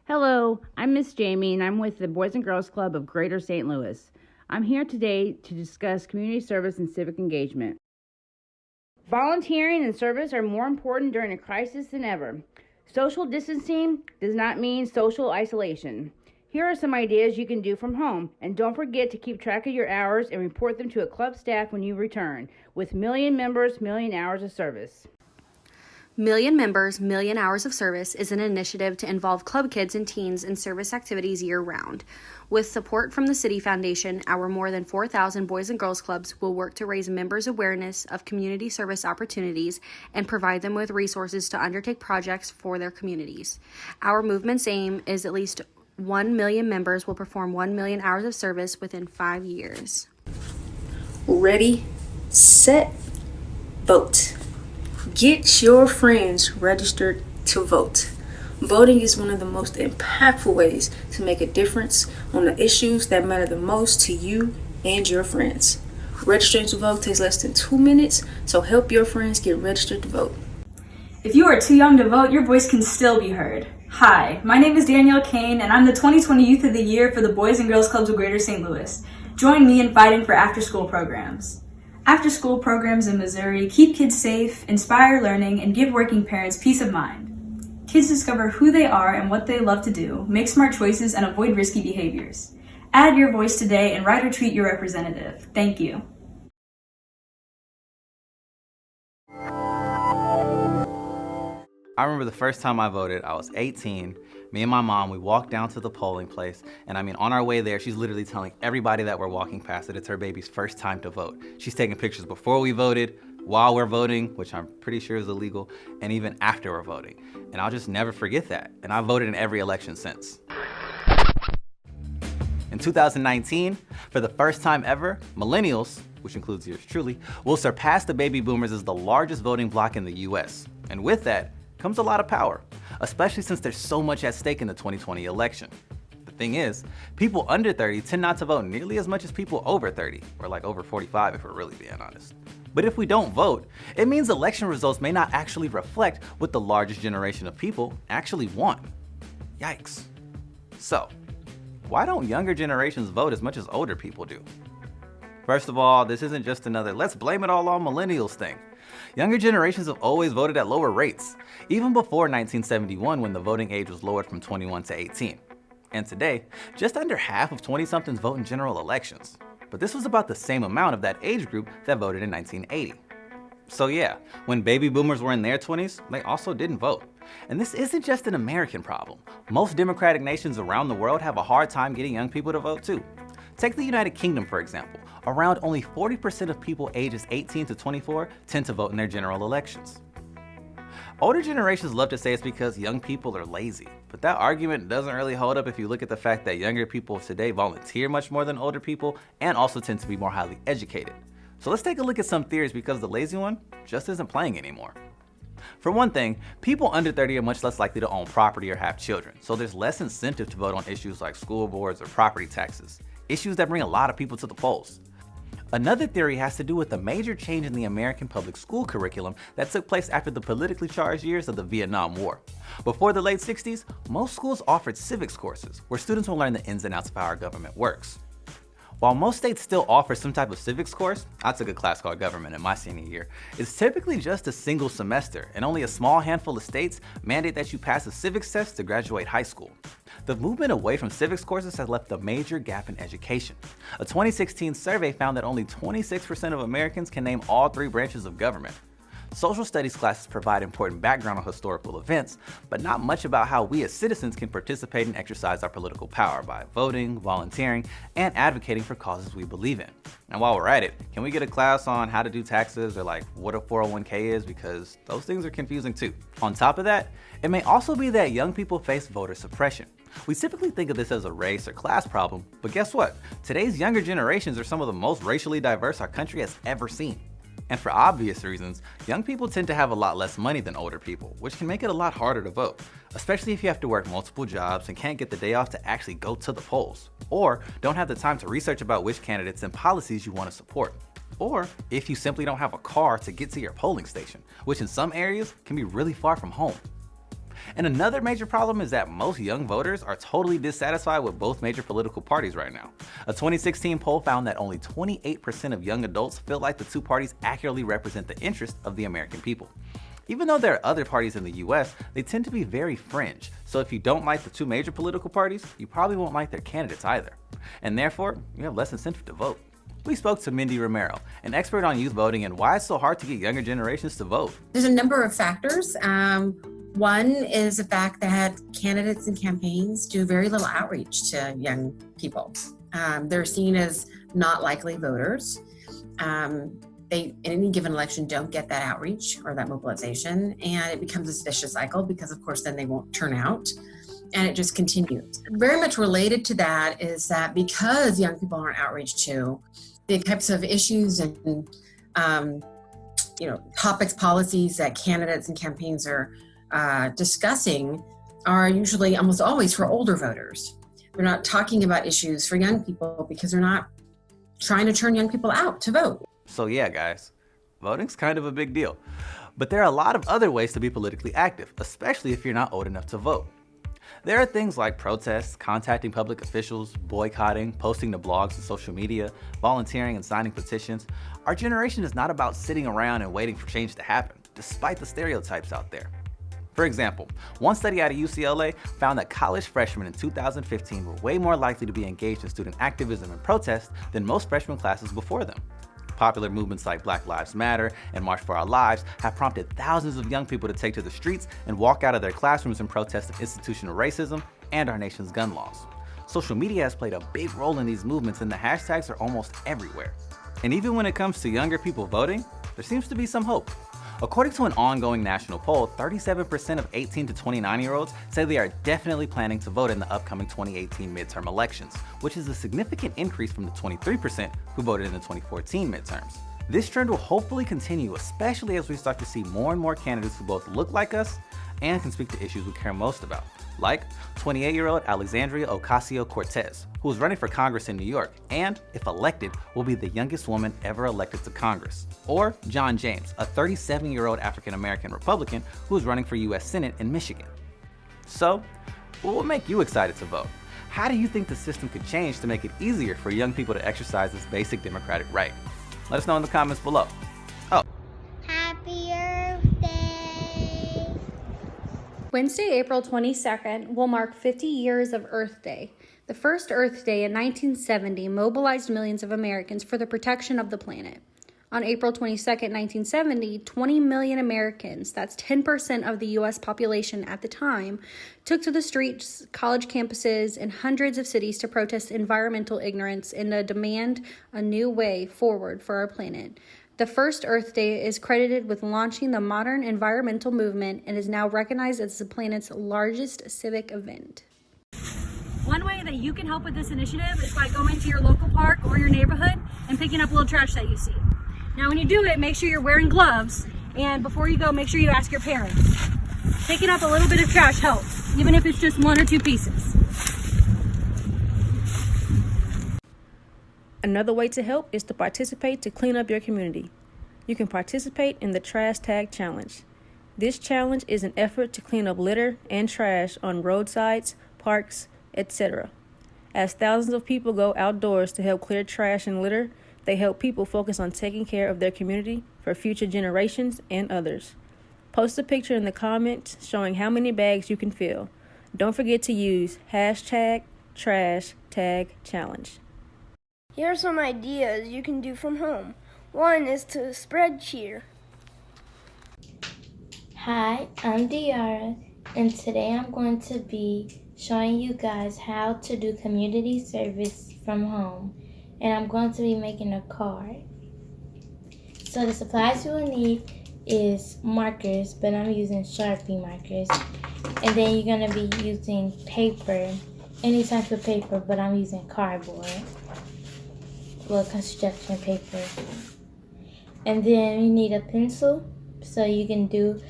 Hello, I'm Miss Jamie and I'm with the Boys and Girls Club of Greater St. Louis. I'm here today to discuss community service and civic engagement. Volunteering and service are more important during a crisis than ever. Social distancing does not mean social isolation. Here are some ideas you can do from home, and don't forget to keep track of your hours and report them to a club staff when you return. With million members, million hours of service. Million Members, Million Hours of Service is an initiative to involve club kids and teens in service activities year-round. With support from the City Foundation, our more than 4,000 Boys and Girls Clubs will work to raise members' awareness of community service opportunities and provide them with resources to undertake projects for their communities. Our movement's aim is at least 1 million members will perform 1 million hours of service within 5 years. Ready, set, vote. Get your friends registered to vote. Voting is one of the most impactful ways to make a difference on the issues that matter the most to you and your friends. Registering to vote takes less than 2 minutes, so help your friends get registered to vote. If you are too young to vote, your voice can still be heard. Hi, my name is Danielle Kane, and I'm the 2020 Youth of the Year for the Boys and Girls Clubs of Greater St. Louis. Join me in fighting for after-school programs. After-school programs in Missouri keep kids safe, inspire learning, and give working parents peace of mind. Kids discover who they are and what they love to do, make smart choices, and avoid risky behaviors. Add your voice today and write or tweet your representative. Thank you. I remember the first time I voted, I was 18. Me and my mom, we walked down to the polling place, and on our way there, she's literally telling everybody that we're walking past that it's her baby's first time to vote. She's taking pictures before we voted, while we're voting, which I'm pretty sure is illegal, and even after we're voting. And I'll just never forget that. And I've voted in every election since. In 2019, for the first time ever, millennials, which includes yours truly, will surpass the baby boomers as the largest voting bloc in the US. And with that comes a lot of power, especially since there's so much at stake in the 2020 election. The thing is, people under 30 tend not to vote nearly as much as people over 30, or like over 45 if we're really being honest. But if we don't vote, it means election results may not actually reflect what the largest generation of people actually want. Yikes. So, why don't younger generations vote as much as older people do? First of all, this isn't just another let's blame it all on millennials thing. Younger generations have always voted at lower rates, even before 1971 when the voting age was lowered from 21 to 18. And today, just under half of 20-somethings vote in general elections. But this was about the same amount of that age group that voted in 1980. So yeah, when baby boomers were in their 20s, they also didn't vote. And this isn't just an American problem. Most democratic nations around the world have a hard time getting young people to vote too. Take the United Kingdom, for example. Around only 40% of people ages 18 to 24 tend to vote in their general elections. Older generations love to say it's because young people are lazy, but that argument doesn't really hold up if you look at the fact that younger people today volunteer much more than older people and also tend to be more highly educated. So let's take a look at some theories because the lazy one just isn't playing anymore. For one thing, people under 30 are much less likely to own property or have children, so there's less incentive to vote on issues like school boards or property taxes, issues that bring a lot of people to the polls. Another theory has to do with the major change in the American public school curriculum that took place after the politically charged years of the Vietnam War. Before the late 60s, most schools offered civics courses, where students will learn the ins and outs of how our government works. While most states still offer some type of civics course, I took a class called government in my senior year, it's typically just a single semester, and only a small handful of states mandate that you pass a civics test to graduate high school. The movement away from civics courses has left a major gap in education. A 2016 survey found that only 26% of Americans can name all 3 branches of government. Social studies classes provide important background on historical events, but not much about how we as citizens can participate and exercise our political power by voting, volunteering, and advocating for causes we believe in. And while we're at it, can we get a class on how to do taxes or like what a 401k is, because those things are confusing too. On top of that, it may also be that young people face voter suppression. We typically think of this as a race or class problem, but guess what? Today's younger generations are some of the most racially diverse our country has ever seen. And for obvious reasons, young people tend to have a lot less money than older people, which can make it a lot harder to vote, especially if you have to work multiple jobs and can't get the day off to actually go to the polls, or don't have the time to research about which candidates and policies you want to support, or if you simply don't have a car to get to your polling station, which in some areas can be really far from home. And another major problem is that most young voters are totally dissatisfied with both major political parties right now. A 2016 poll found that only 28% of young adults feel like the two parties accurately represent the interests of the American people. Even though there are other parties in the US, they tend to be very fringe. So if you don't like the two major political parties, you probably won't like their candidates either. And therefore, you have less incentive to vote. We spoke to Mindy Romero, an expert on youth voting and why it's so hard to get younger generations to vote. There's a number of factors. One is the fact that candidates and campaigns do very little outreach to young people. They're seen as not likely voters. They, in any given election, don't get that outreach or that mobilization, and it becomes a vicious cycle because, of course, then they won't turn out, and it just continues. Very much related to that is that because young people aren't outreached to, the types of issues and topics, policies that candidates and campaigns are discussing are usually almost always for older voters. They're not talking about issues for young people because they're not trying to turn young people out to vote. So yeah, guys, voting's kind of a big deal. But there are a lot of other ways to be politically active, especially if you're not old enough to vote. There are things like protests, contacting public officials, boycotting, posting to blogs and social media, volunteering and signing petitions. Our generation is not about sitting around and waiting for change to happen, despite the stereotypes out there. For example, one study out of UCLA found that college freshmen in 2015 were way more likely to be engaged in student activism and protest than most freshman classes before them. Popular movements like Black Lives Matter and March for Our Lives have prompted thousands of young people to take to the streets and walk out of their classrooms in protest of institutional racism and our nation's gun laws. Social media has played a big role in these movements, and the hashtags are almost everywhere. And even when it comes to younger people voting, there seems to be some hope. According to an ongoing national poll, 37% of 18 to 29-year-olds say they are definitely planning to vote in the upcoming 2018 midterm elections, which is a significant increase from the 23% who voted in the 2014 midterms. This trend will hopefully continue, especially as we start to see more and more candidates who both look like us and can speak to issues we care most about, like 28-year-old Alexandria Ocasio-Cortez, who is running for Congress in New York and, if elected, will be the youngest woman ever elected to Congress. Or John James, a 37-year-old African-American Republican who is running for U.S. Senate in Michigan. So, what will make you excited to vote? How do you think the system could change to make it easier for young people to exercise this basic democratic right? Let us know in the comments below. Happy Earth Day! Wednesday, April 22nd will mark 50 years of Earth Day. The first Earth Day in 1970 mobilized millions of Americans for the protection of the planet. On April 22, 1970, 20 million Americans, that's 10% of the U.S. population at the time, took to the streets, college campuses, and hundreds of cities to protest environmental ignorance and to demand a new way forward for our planet. The first Earth Day is credited with launching the modern environmental movement and is now recognized as the planet's largest civic event. One way that you can help with this initiative is by going to your local park or your neighborhood and picking up little trash that you see. Now when you do it, make sure you're wearing gloves, and before you go, make sure you ask your parents. Picking up a little bit of trash helps, even if it's just 1 or 2 pieces. Another way to help is to participate to clean up your community. You can participate in the Trash Tag Challenge. This challenge is an effort to clean up litter and trash on roadsides, parks, etc. As thousands of people go outdoors to help clear trash and litter, they help people focus on taking care of their community for future generations and others. Post a picture in the comments showing how many bags you can fill. Don't forget to use #TrashTagChallenge. Here are some ideas you can do from home. One is to spread cheer. Hi, I'm Diara, and today I'm going to be showing you guys how to do community service from home, and I'm going to be making a card. So the supplies you will need is markers, but I'm using Sharpie markers, and then you're going to be using paper, any type of paper, but I'm using cardboard, well, construction paper. And then you need a pencil, so you can do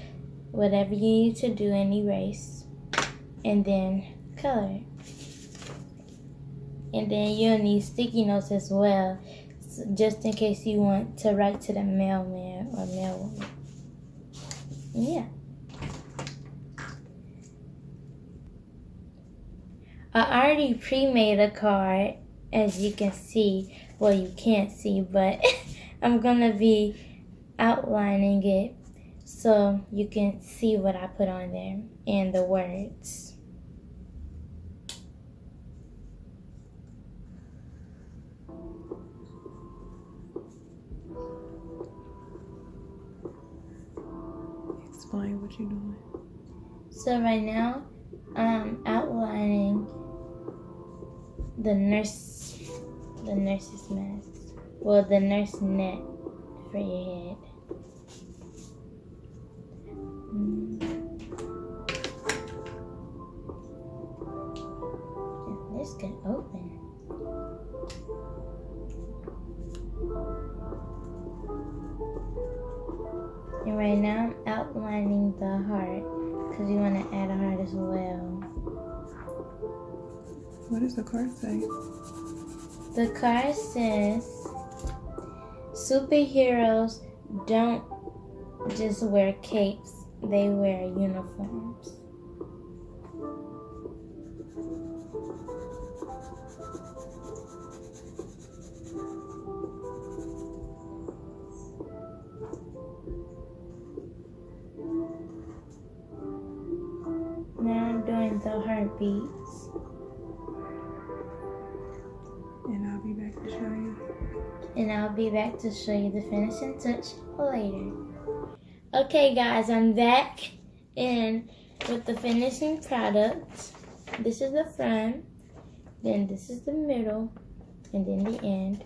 whatever you need to do and erase, and then color. And then you'll need sticky notes as well, just in case you want to write to the mailman or mailwoman. Yeah. I already pre-made a card, as you can see. Well, you can't see, but I'm gonna be outlining it so you can see what I put on there and the words. Explain what you're doing. So right now, I'm outlining the nurse's mask. Well, the nurse net for your head. And this can open. And right now, I'm outlining the heart because we want to add a heart as well. What does the card say? The card says, superheroes don't just wear capes, they wear uniforms. Now I'm doing the heartbeats. And I'll be back to show you. And I'll be back to show you the finishing touch later. Okay guys, I'm back and with the finishing product. This is the front, then this is the middle, and then the end.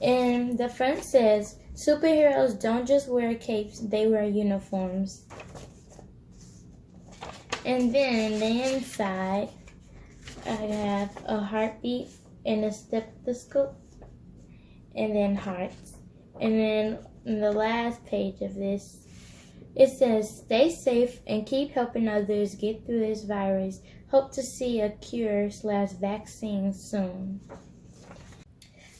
And the front says, superheroes don't just wear capes, they wear uniforms. And then the inside, I have a heartbeat and a stethoscope, and then hearts. And then in the last page of this, it says, stay safe and keep helping others get through this virus. Hope to see a cure/vaccine soon.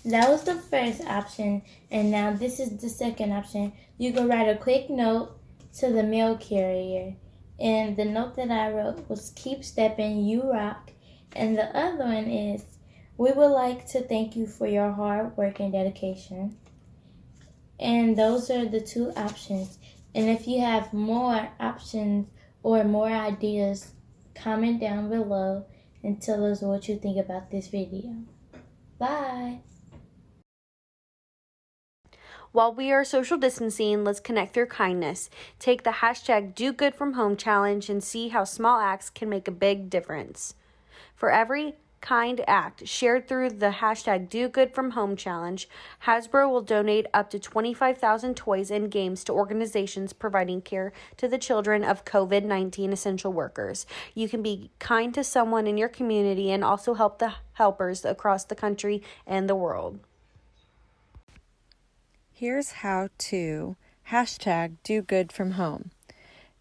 That was the first option, and now this is the second option. You can write a quick note to the mail carrier. And the note that I wrote was, keep stepping, you rock. And the other one is, we would like to thank you for your hard work and dedication. And those are the two options. And if you have more options or more ideas, comment down below and tell us what you think about this video. Bye. While we are social distancing, let's connect through kindness. Take the hashtag #DoGoodFromHome challenge and see how small acts can make a big difference. For every kind act shared through the hashtag #DoGoodFromHome challenge, Hasbro will donate up to 25,000 toys and games to organizations providing care to the children of COVID-19 essential workers. You can be kind to someone in your community and also help the helpers across the country and the world. Here's how to #DoGoodFromHome.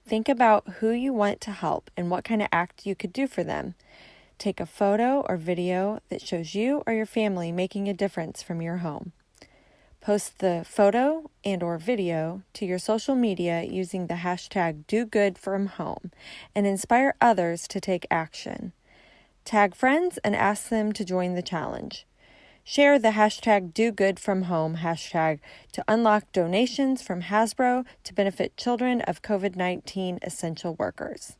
Think about who you want to help and what kind of act you could do for them. Take a photo or video that shows you or your family making a difference from your home. Post the photo and or video to your social media using the hashtag #DoGoodFromHome and inspire others to take action. Tag friends and ask them to join the challenge. Share the hashtag #DoGoodFromHome hashtag to unlock donations from Hasbro to benefit children of COVID-19 essential workers.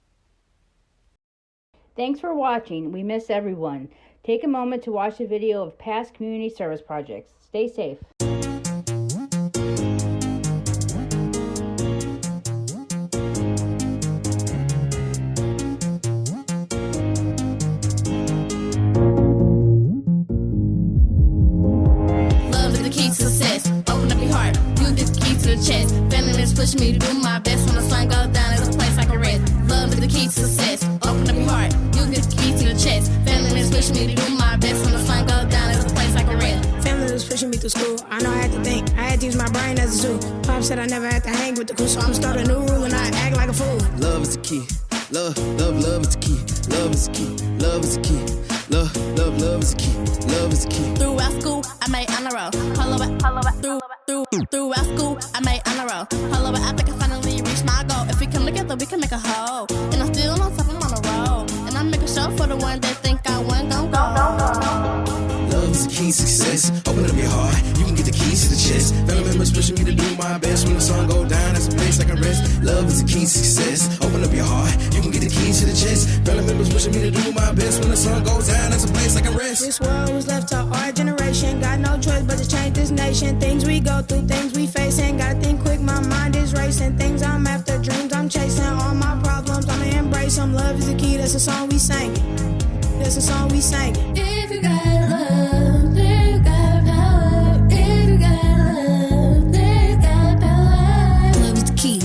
Thanks for watching. We miss everyone. Take a moment to watch a video of past community service projects. Stay safe. Push me to do my best when the sun goes down. There's a place I can rest. Love is the key to success. Open up your heart. You get the key to the chest. Family is pushing me to do my best when the sun goes down. There's a place I can rest. Family was pushing me through school. I know I had to think. I had to use my brain as a tool. Pop said I never had to hang with the crew, so I'm starting a new rule and I act like a fool. Love is the key. Love is the key. Love is the key. Love is the key. Love is the key. Love is the key. Throughout school, I made honor roll. Throughout school, I made honor roll. I think I finally reached my goal. If we come together, we can make a whole. And I'm still on top, I'm on a roll. And I'm making sure for the one one that think I want gon' go. Love is the key to success. Open up your heart, you can get the keys to the chest. Family members pushing me to do my best. When the sun go down, that's a place I can rest. Love is the key to success. Open up your heart, you can get the keys to the chest. Family members pushing me to do my best. When the sun goes down, that's a place I can rest. This world was left to our generation. Got no choice but to change this nation. Things we go through, things we facing. Gotta think quick, my mind is racing. Things I'm after, dreams I'm chasing. All my problems, I'ma embrace them. Love is the key, that's the song we sang. That's the song we sang. If you got love, then you got power. If you got love, then you got power. Love is the key.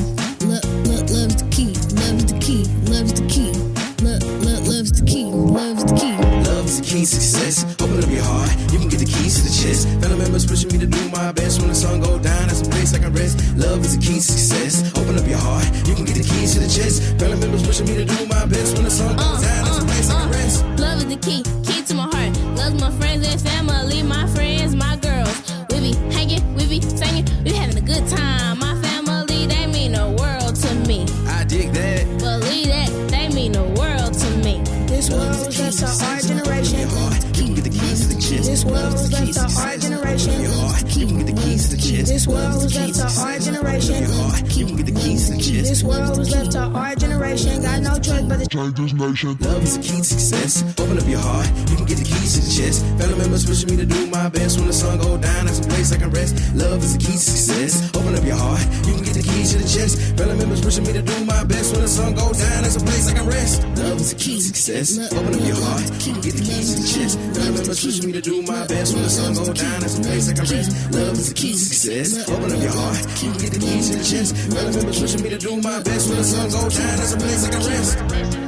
Love is the key. Love is the key. Love is the key. Love is the key. Love is the key. Love is the key to success. Open up your heart, you can get the keys to the chest. Family members pushing me to do my best. When the sun go down, that's a place I can rest. Love is the key to success. Open up your heart, you can get the keys to the chest. Family members pushing me to do my best. When the sun goes down, that's a place I can rest. Love is the key to my heart. Love my friends and family, my friends, my girls. We be hanging, we be singing, we having a good time. My family, they mean the world to me. I dig that. Believe that, they mean the world to me. This world was left to our generation. You can get the keys to the chest. This world was left to our generation. You can get the keys to the chest. This world was left to our generation. You can get the keys to the chest. This world was left to our generation. Got no choice but to change this nation. Love is the key to success. Open up your heart, you can get the keys to the chest. Family members pushing me to do my best. When the sun go down, that's a place I can rest. Love is the key to success. Open up your heart, you can get the keys to the chest. Family members pushing me to do my best. When the sun goes down, that's a place I can rest. Love is the key to success. Open up your heart, you can get the keys to the chest. Family members pushing me to do my best. When the sun goes down, that's a place I can rest. Love is the key to success. Open up your heart, you can get the keys to the chest. Family members pushing me to do my best. When the sun goes down, that's a place I can rest.